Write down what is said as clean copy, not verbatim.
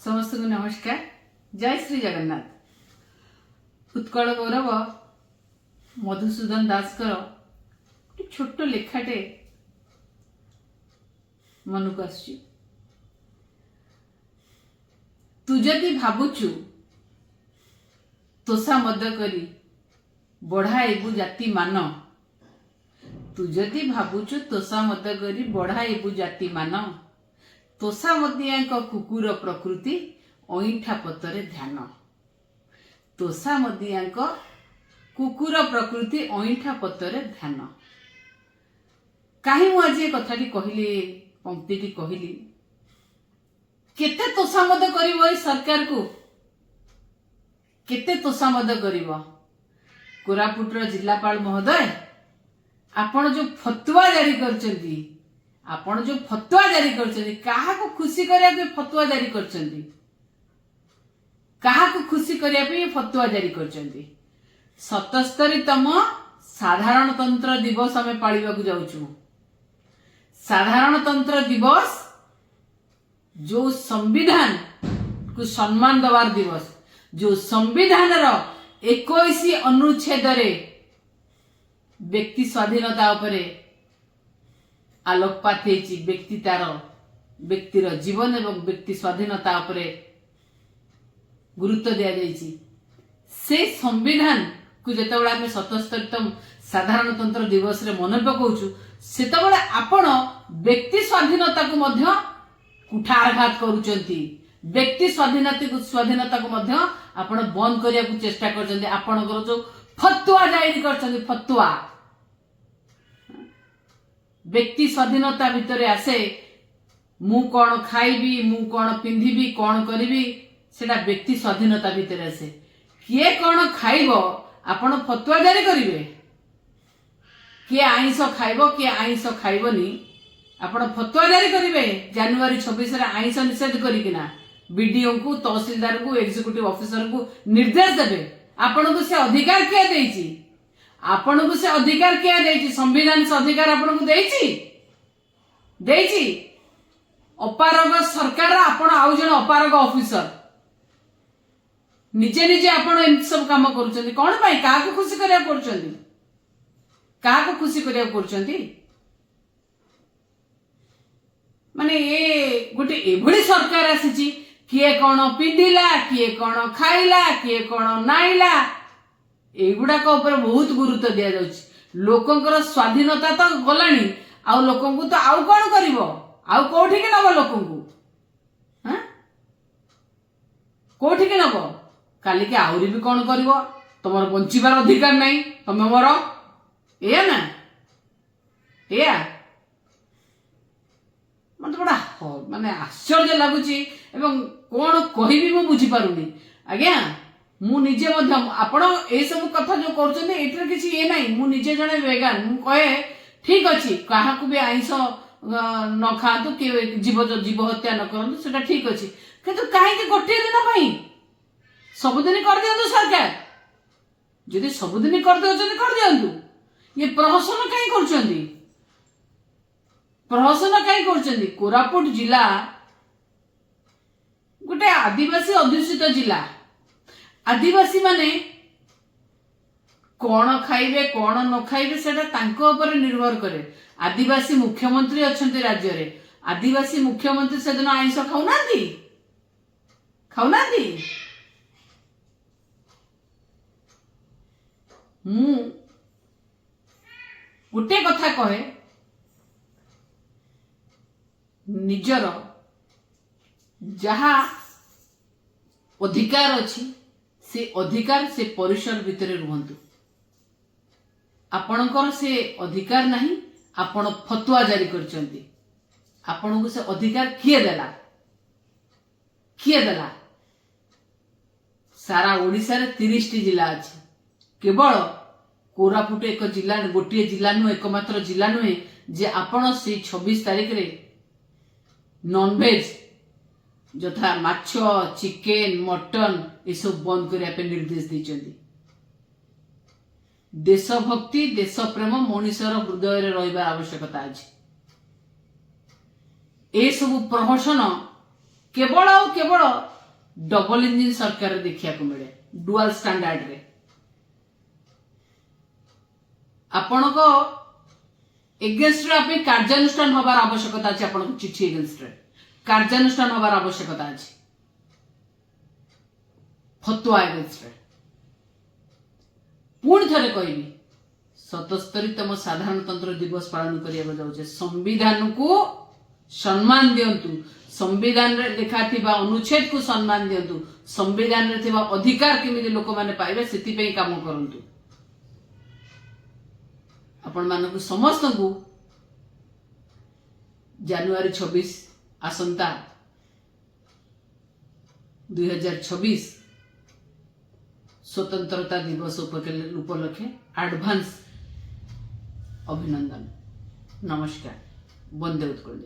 समस्त को नमस्कार। जय श्री जगन्नाथ। उत्कल गौरव मधुसूदन दास छोट लेखाटे मन को आस तू जदि भावुचु तोषा मद करी बढ़ाइबु जाति मान तू जदि भावुचु तोषा मद करी बढ़ाइबु जाति मान तोषा मदिया कुकुर प्रकृति अईठा पतरे ध्यान तोषा मदिया कुकुर प्रकृति अईठा पतरे ध्यान कहीं आज कथाटी कहली पंक्ति कहली केते तोषामद कर सरकार को केते तोषामद कर कोरापुटर जिलापाल महोदय आपण जो फतुआ जारी करचंदी आपण जो फतुआ जारी करचंदी काहा को खुशी करिया पे फतुआ जारी करचंदी काहा को खुशी करिया पे फतुआ जारी करचंदी 77तम साधारणतंत्र दिवस आमे पाळिबा को जाउछु। साधारणतंत्र दिवस जो संविधान को सम्मान दवार दिवस जो संविधान रो 21 अनुच्छेद रे व्यक्ति स्वाधीनता उपरे आलोकपात होती व्यक्ति तार व्यक्तिर जीवन एवं व्यक्ति स्वाधीनता उपरे गुरुत्व दिया जाइछि। से संविधान को जेतेबेले आमे 77तम साधारणतंत्र दिवस रे मन पकाउछु सेतेबेले आपण व्यक्ति स्वाधीनता को मध्य कुठारघात करूचंती व्यक्ति स्वाधीनता को मध्य आपण बंद करिया को चेष्टा करचंती। आपणकर जो फतुआ जारी करचंती फतुआ व्यक्ति स्वाधीनता भितर आसे मु कौन खाइबी मु कौन पिंधिबी कौन करिबी सेटा व्यक्ति स्वाधीनता भितर आसे किए कौन खाइबो आपण फतुआ जारी करिवे किए आइंस खाइबो किए आइंस खाइबोनी आपण फतुआ जारी करिवे जनवरी 26 रे आइंस निषेध करिकिना बीडीओ को तहसीलदार को एग्जीक्यूटिव ऑफिसर को निर्देश देबे। आपण को से अधिकार किया देइछि आपण को से अधिकार किया देइछि संविधान से अधिकार आपण को देइछि अपारग सरकार आपण आउ जण अपारग ऑफिसर निजे निजे आपण एम सब काम करूचंती कोन पई काहा को खुशी करिया करूचंती काहा को खुशी करिया करूचंती माने ए गोटे एभली सरकार आसीची किए कौन पिंधिला किए कौन खाइला किए कौन नाइला एगुड़ाक बहुत गुरुत्व दि जाउछि। लोकंकर स्वाधीनता तो गलानी आउ लोकंकु तो आउ कौन करिवो आउ कोठी के नबो लोकंकु हां कोठी के नबो काली के आउरी भी कौन करिवो तमर बंचिबार अधिकार नहीं तमे मोर एया ना एया मत बड़ा माने आश्चर्य लगुची एवं कौन कहिबी मु बुझी पारुनी आज्ञा मु निजे मध्य आपण ए सब कथा जो करछन एटर किछि ए नाही मु निजे जने वेगान मु कहे ठीक अछि काहा को भी आइंस न खातु के जीव हत्या न करन सेटा ठीक अछि किंतु काहे के गोटे दिन पई सबदिन कर दियंतु सरकार जदि सबदिन कर दियंतु ये प्रहसन काहे करछंदी प्रहसन काहे करछंदी। कोरापुट जिला गोटे आदिवासी अध्युषित जिला आदिवासी माने कौन खाइबे कौन न खाइबे सेटा तांको ऊपर निर्भर करे। आदिवासी मुख्यमंत्री अछंती राज्य रे आदिवासी मुख्यमंत्री सेदिन आइंस खाउनांती मु गोटे कथा कहे निजर जहा अधिकार अछि से अधिकार से परिसर भितर रुहंतु आपणकर से अधिकार नहीं आपण फतुआ जारी करचंती आपण को से अधिकार किए देला सारा ओडिसा रे 30 टी जिला अछि केवल कोरापुट एक जिला गोटे जिला नु एकमात्र जिला नुहे जे आपण से 26 तारिख रे नॉनवेज जथा माछ चिकेन मटन ये सब बंद करिया पे निर्देश दैचंदी। देशभक्ति देश प्रेम मनुष्यर हृदय रे रहिबा आवश्यकता अछि। ए सब प्रहसन केवल डबल इंजिन सरकार देखा मिले डुआल स्टैंडर्ड रे आपण को एगेंस्ट रे कार्यानुष्ठान हबार आवश्यकता अछि आपण को चिट्ठी एगेंस्ट रे कार्यानुष्ठान हबार आवश्यकता अछि फतुआ एगेंस्ट रे पुणी थे कहबी 77तम साधारणतंत्र दिवस पालन करिया जाउछे संविधान को सम्मान दियंतु संविधान रे लिखा थिबा अनुच्छेद को सम्मान दियंतु संविधान रे थिबा अधिकार केमिति लोक माने पाइबे सेति पई काम करंतु आपण मानकु समस्त को जनवरी 26 आसंता 2026 स्वतंत्रता दिवस उपलक्षे एडवांस अभिनंदन नमस्कार वंदे उत्कल।